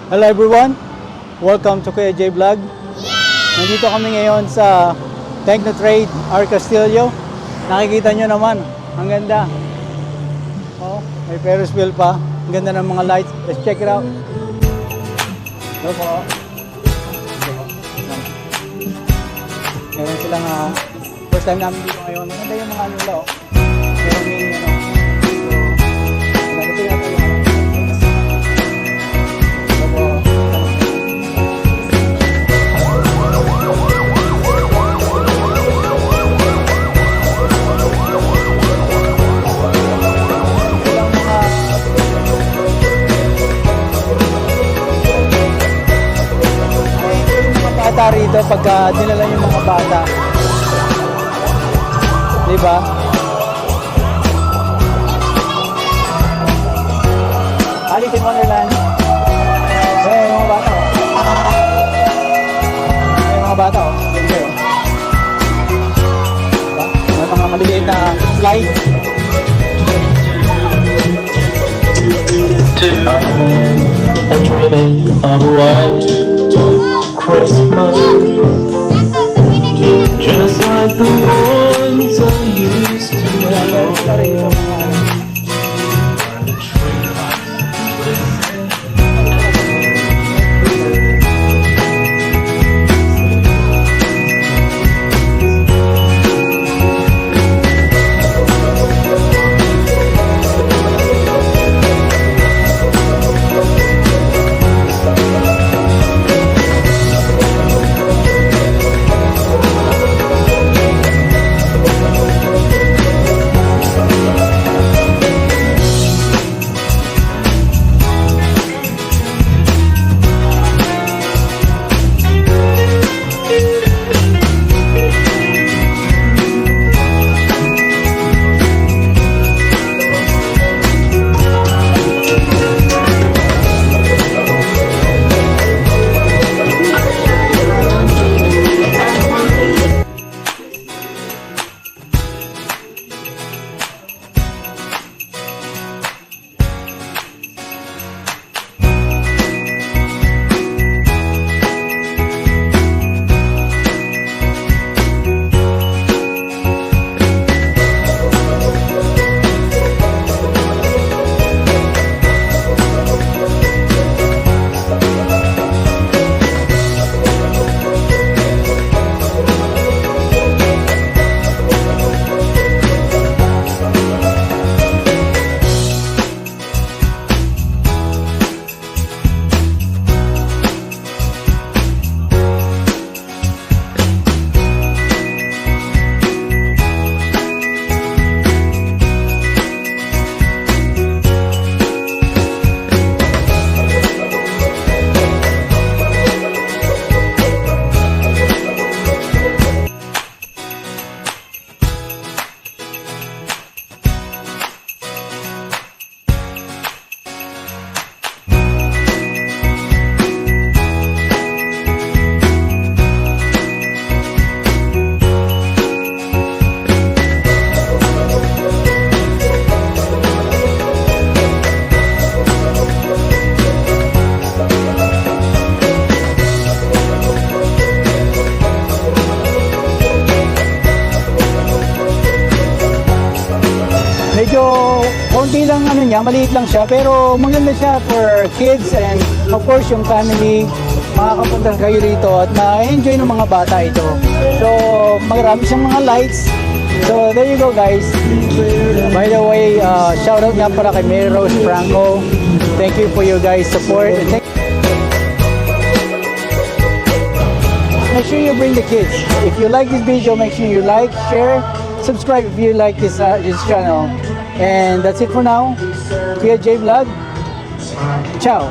Hello everyone, welcome to Kuya J Vlog. Nandito kami ngayon sa Technotrade R. Castillo. Nakikita nyo naman, ang ganda. Oh, may Ferris wheel pa. Ang ganda ng mga lights. Let's check it out. Hello po. Meron silang first time namin dito ngayon. Maganda yung mga ano nila. Meron yung ano. Ito yata yung bata rito pagka dinala yung mga bata. Diba? Alice in Wonderland. Ayan yung mga bata. Ayan yung mga bata. Ganda yun. Diba? May mga maliliit na slide. I'm dreaming of a white Christmas, just like the ones I used to know. Medyo konti lang ano niya, maliit lang siya, pero maganda siya for kids and of course yung family. Makakapunta kayo rito at ma-enjoy ng mga bata ito. So marami siyang mga lights. So there you go guys. By the way, shout out nga pala kay Mary Rose Franco. Thank you for your guys support. And make sure you bring the kids. If you like this video, make sure you like, share, subscribe if you like this channel. And that's it for now. Kuya J Vlog. Ciao.